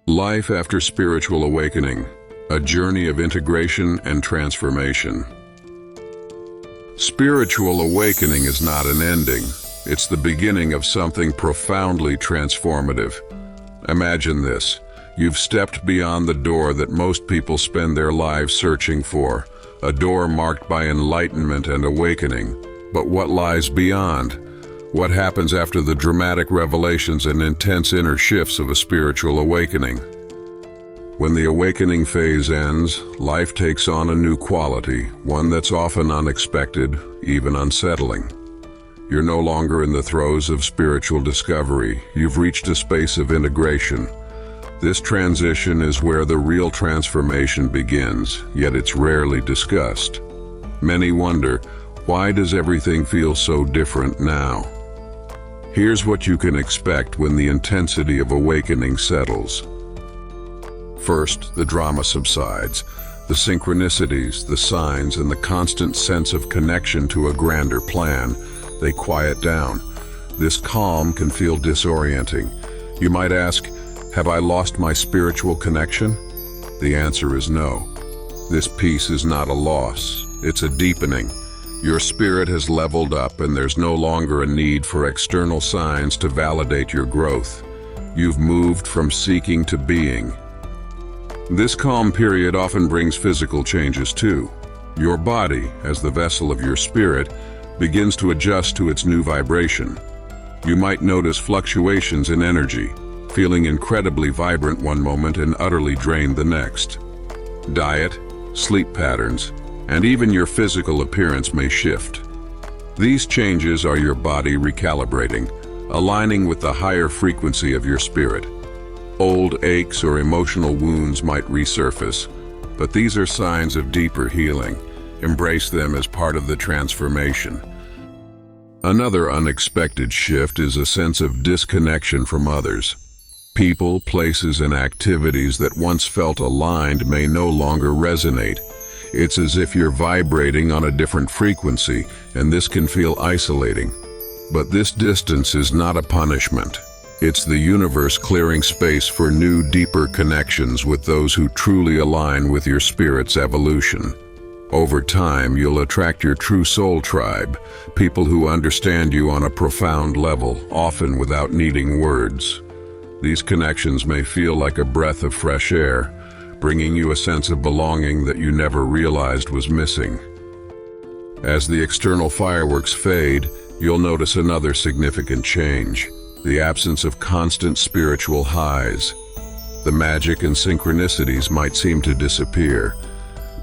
Life after spiritual awakening, a journey of integration and transformation. Spiritual awakening is not an ending. It's the beginning of something profoundly transformative. Imagine this. You've stepped beyond the door that most people spend their lives searching for, a door marked by enlightenment and awakening. But what lies beyond? What happens after the dramatic revelations and intense inner shifts of a spiritual awakening? When the awakening phase ends, life takes on a new quality, one that's often unexpected, even unsettling. You're no longer in the throes of spiritual discovery. You've reached a space of integration. This transition is where the real transformation begins, yet it's rarely discussed. Many wonder, why does everything feel so different now? Here's what you can expect when the intensity of awakening settles. First, the drama subsides. The synchronicities, the signs, and the constant sense of connection to a grander plan, they quiet down. This calm can feel disorienting. You might ask, have I lost my spiritual connection? The answer is no. This peace is not a loss, it's a deepening. Your spirit has leveled up and there's no longer a need for external signs to validate your growth. You've moved from seeking to being. This calm period often brings physical changes too. Your body, as the vessel of your spirit, begins to adjust to its new vibration. You might notice fluctuations in energy, feeling incredibly vibrant one moment and utterly drained the next. Diet, sleep patterns, and even your physical appearance may shift. These changes are your body recalibrating, aligning with the higher frequency of your spirit. Old aches or emotional wounds might resurface, but these are signs of deeper healing. Embrace them as part of the transformation. Another unexpected shift is a sense of disconnection from others. People, places, and activities that once felt aligned may no longer resonate. It's as if you're vibrating on a different frequency, and this can feel isolating. But this distance is not a punishment. It's the universe clearing space for new, deeper connections with those who truly align with your spirit's evolution. Over time, you'll attract your true soul tribe, people who understand you on a profound level, often without needing words. These connections may feel like a breath of fresh air, bringing you a sense of belonging that you never realized was missing. As the external fireworks fade, you'll notice another significant change: the absence of constant spiritual highs. The magic and synchronicities might seem to disappear,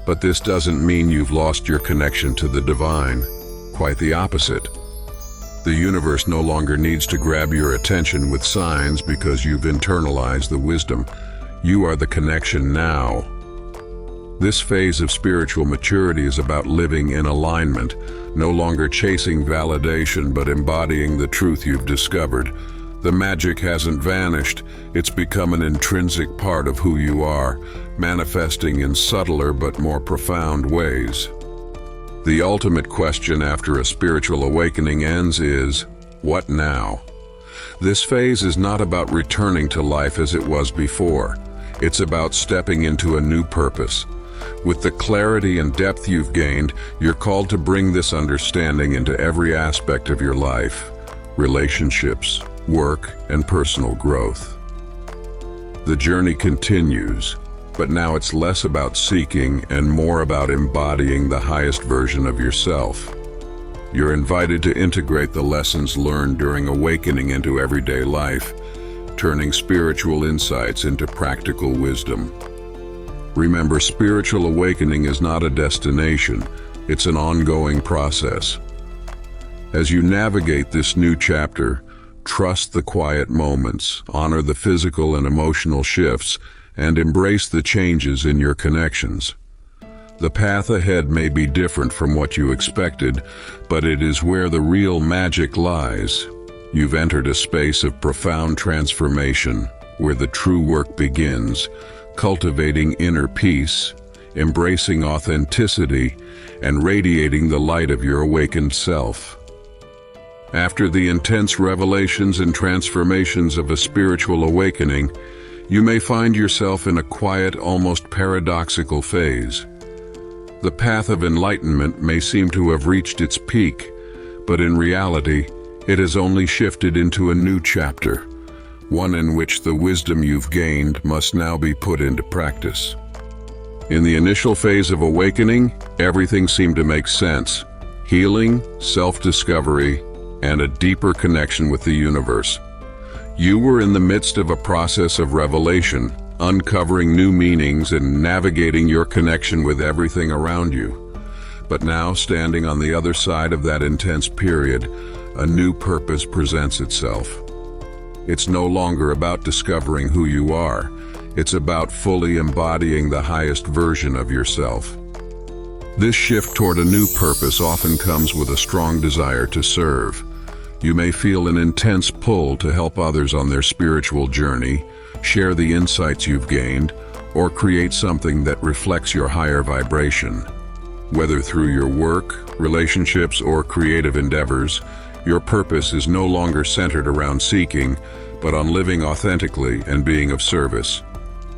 but this doesn't mean you've lost your connection to the divine. Quite the opposite. The universe no longer needs to grab your attention with signs because you've internalized the wisdom. You are the connection now. This phase of spiritual maturity is about living in alignment, no longer chasing validation but embodying the truth you've discovered. The magic hasn't vanished, it's become an intrinsic part of who you are, manifesting in subtler but more profound ways. The ultimate question after a spiritual awakening ends is, what now? This phase is not about returning to life as it was before. It's about stepping into a new purpose. With the clarity and depth you've gained, you're called to bring this understanding into every aspect of your life: relationships, work, and personal growth. The journey continues, but now it's less about seeking and more about embodying the highest version of yourself. You're invited to integrate the lessons learned during awakening into everyday life, turning spiritual insights into practical wisdom. Remember, spiritual awakening is not a destination, it's an ongoing process. As you navigate this new chapter, trust the quiet moments, honor the physical and emotional shifts, and embrace the changes in your connections. The path ahead may be different from what you expected, but it is where the real magic lies. You've entered a space of profound transformation, where the true work begins, cultivating inner peace, embracing authenticity, and radiating the light of your awakened self. After the intense revelations and transformations of a spiritual awakening, you may find yourself in a quiet, almost paradoxical phase. The path of enlightenment may seem to have reached its peak, but in reality, it has only shifted into a new chapter, one in which the wisdom you've gained must now be put into practice. In the initial phase of awakening, everything seemed to make sense: healing, self-discovery, and a deeper connection with the universe. You were in the midst of a process of revelation, uncovering new meanings and navigating your connection with everything around you. But now, standing on the other side of that intense period, a new purpose presents itself. It's no longer about discovering who you are. It's about fully embodying the highest version of yourself. This shift toward a new purpose often comes with a strong desire to serve. You may feel an intense pull to help others on their spiritual journey, share the insights you've gained, or create something that reflects your higher vibration. Whether through your work, relationships, or creative endeavors, your purpose is no longer centered around seeking, but on living authentically and being of service.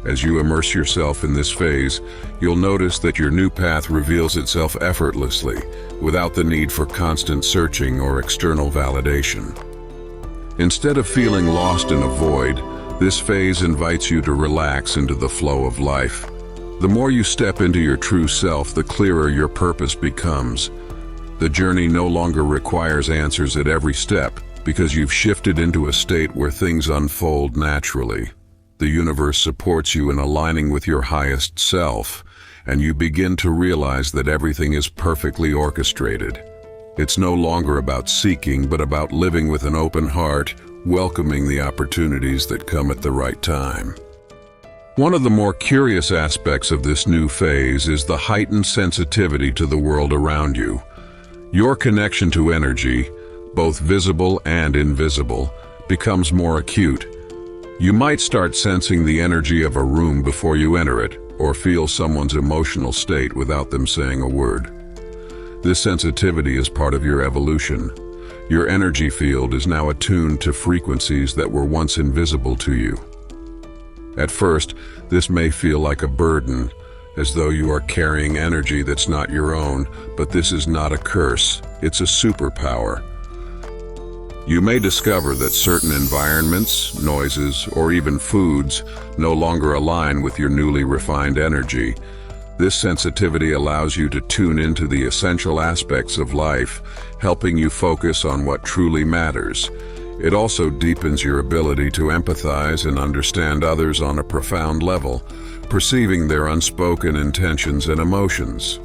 As you immerse yourself in this phase, you'll notice that your new path reveals itself effortlessly, without the need for constant searching or external validation. Instead of feeling lost in a void, this phase invites you to relax into the flow of life. The more you step into your true self, the clearer your purpose becomes. The journey no longer requires answers at every step, because you've shifted into a state where things unfold naturally. The universe supports you in aligning with your highest self, and you begin to realize that everything is perfectly orchestrated. It's no longer about seeking, but about living with an open heart, welcoming the opportunities that come at the right time. One of the more curious aspects of this new phase is the heightened sensitivity to the world around you. Your connection to energy, both visible and invisible, becomes more acute. You might start sensing the energy of a room before you enter it, or feel someone's emotional state without them saying a word. This sensitivity is part of your evolution. Your energy field is now attuned to frequencies that were once invisible to you. At first, this may feel like a burden, as though you are carrying energy that's not your own, but this is not a curse, it's a superpower. You may discover that certain environments, noises, or even foods no longer align with your newly refined energy. This sensitivity allows you to tune into the essential aspects of life, helping you focus on what truly matters. It also deepens your ability to empathize and understand others on a profound level, perceiving their unspoken intentions and emotions.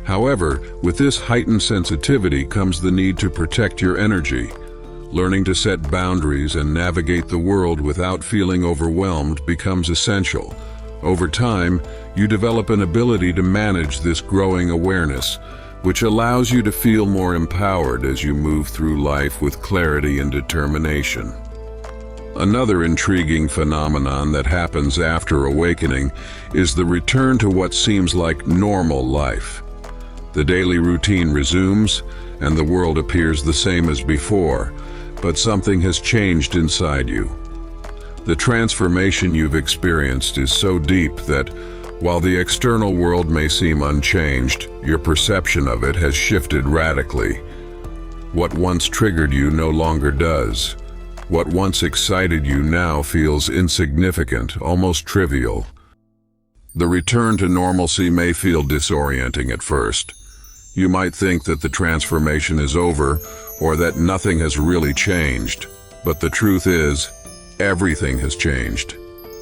However, with this heightened sensitivity comes the need to protect your energy. Learning to set boundaries and navigate the world without feeling overwhelmed becomes essential. Over time, you develop an ability to manage this growing awareness, which allows you to feel more empowered as you move through life with clarity and determination. Another intriguing phenomenon that happens after awakening is the return to what seems like normal life. The daily routine resumes, and the world appears the same as before, but something has changed inside you. The transformation you've experienced is so deep that, while the external world may seem unchanged, your perception of it has shifted radically. What once triggered you no longer does. What once excited you now feels insignificant, almost trivial. The return to normalcy may feel disorienting at first. You might think that the transformation is over, or that nothing has really changed. But the truth is, everything has changed.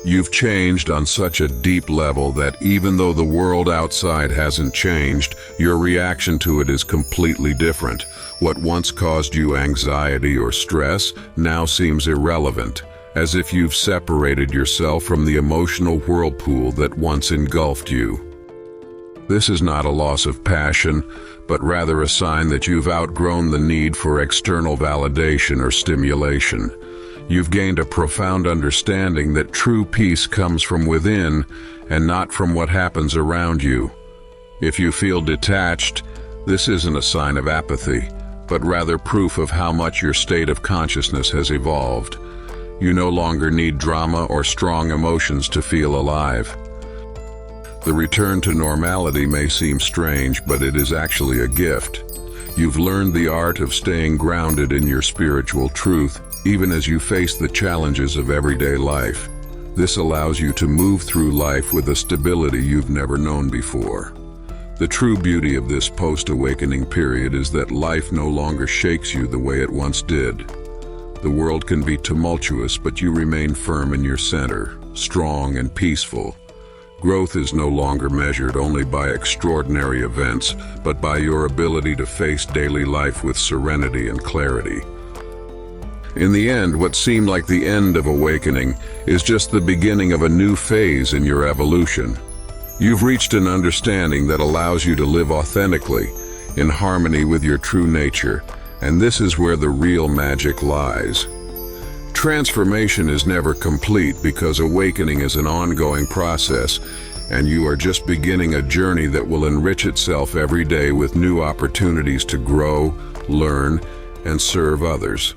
You've changed on such a deep level that even though the world outside hasn't changed, your reaction to it is completely different. What once caused you anxiety or stress now seems irrelevant, as if you've separated yourself from the emotional whirlpool that once engulfed you. This is not a loss of passion, but rather a sign that you've outgrown the need for external validation or stimulation. You've gained a profound understanding that true peace comes from within and not from what happens around you. If you feel detached, this isn't a sign of apathy, but rather proof of how much your state of consciousness has evolved. You no longer need drama or strong emotions to feel alive. The return to normality may seem strange, but it is actually a gift. You've learned the art of staying grounded in your spiritual truth, even as you face the challenges of everyday life. This allows you to move through life with a stability you've never known before. The true beauty of this post-awakening period is that life no longer shakes you the way it once did. The world can be tumultuous, but you remain firm in your center, strong and peaceful. Growth is no longer measured only by extraordinary events, but by your ability to face daily life with serenity and clarity. In the end, what seemed like the end of awakening is just the beginning of a new phase in your evolution. You've reached an understanding that allows you to live authentically, in harmony with your true nature, and this is where the real magic lies. Transformation is never complete because awakening is an ongoing process, and you are just beginning a journey that will enrich itself every day with new opportunities to grow, learn, and serve others.